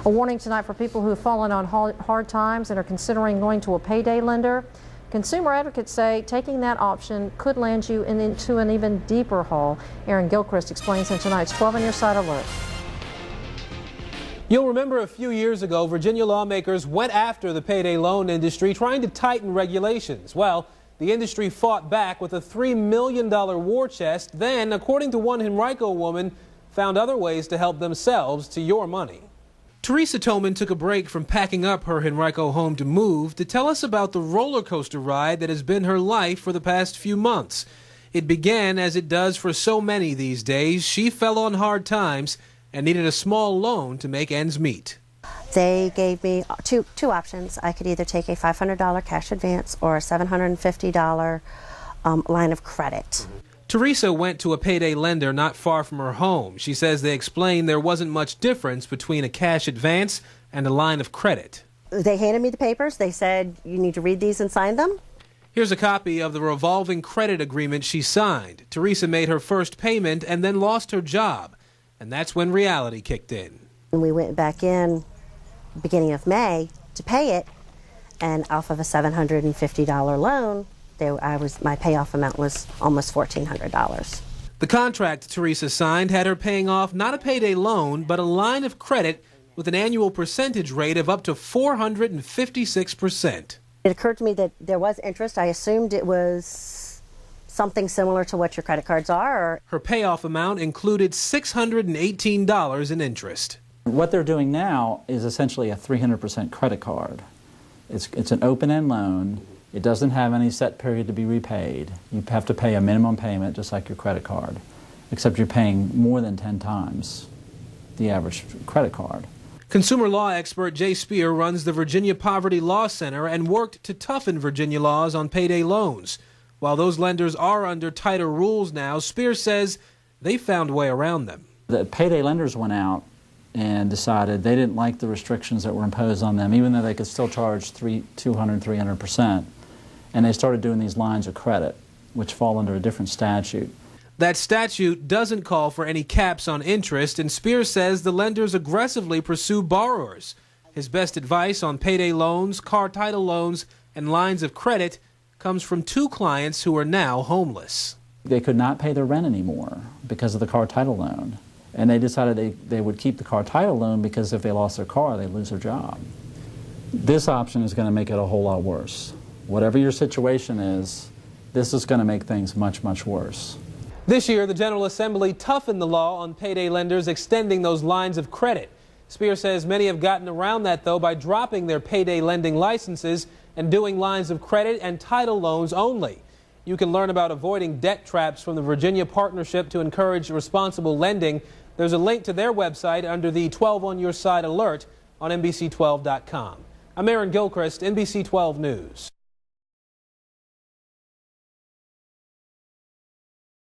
A warning tonight for people who have fallen on hard times and are considering going to a payday lender. Consumer advocates say taking that option could land you into an even deeper hole. Aaron Gilchrist explains in tonight's 12 on Your Side Alert. You'll remember a few years ago, Virginia lawmakers went after the payday loan industry, trying to tighten regulations. Well, the industry fought back with a $3 million war chest, then, according to one Henrico woman, found other ways to help themselves to your money. Teresa Toman took a break from packing up her Henrico home to move to tell us about the roller coaster ride that has been her life for the past few months. It began, as it does for so many these days. She fell on hard times and needed a small loan to make ends meet. They gave me two options. I could either take a $500 cash advance or a $750 line of credit. Teresa went to a payday lender not far from her home. She says they explained there wasn't much difference between a cash advance and a line of credit. They handed me the papers. They said, you need to read these and sign them. Here's a copy of the revolving credit agreement she signed. Teresa made her first payment and then lost her job. And that's when reality kicked in. We went back in beginning of May to pay it, and off of a $750 loan, my payoff amount was almost $1,400. The contract Teresa signed had her paying off not a payday loan, but a line of credit with an annual percentage rate of up to 456%. It occurred to me that there was interest. I assumed it was something similar to what your credit cards are. Her payoff amount included $618 in interest. What they're doing now is essentially a 300% credit card. It's an open-end loan. It doesn't have any set period to be repaid. You have to pay a minimum payment just like your credit card, except you're paying more than 10 times the average credit card. Consumer law expert Jay Spear runs the Virginia Poverty Law Center and worked to toughen Virginia laws on payday loans. While those lenders are under tighter rules now, Spear says they found a way around them. The payday lenders went out and decided they didn't like the restrictions that were imposed on them, even though they could still charge 200, 300%. And they started doing these lines of credit, which fall under a different statute. That statute doesn't call for any caps on interest, and Spears says the lenders aggressively pursue borrowers. His best advice on payday loans, car title loans, and lines of credit comes from two clients who are now homeless. They could not pay their rent anymore because of the car title loan. And they decided they would keep the car title loan because if they lost their car, they'd lose their job. This option is going to make it a whole lot worse. Whatever your situation is, this is going to make things much, much worse. This year, the General Assembly toughened the law on payday lenders extending those lines of credit. Spear says many have gotten around that, though, by dropping their payday lending licenses and doing lines of credit and title loans only. You can learn about avoiding debt traps from the Virginia Partnership to Encourage Responsible Lending. There's a link to their website under the 12 on Your Side alert on NBC12.com. I'm Aaron Gilchrist, NBC 12 News.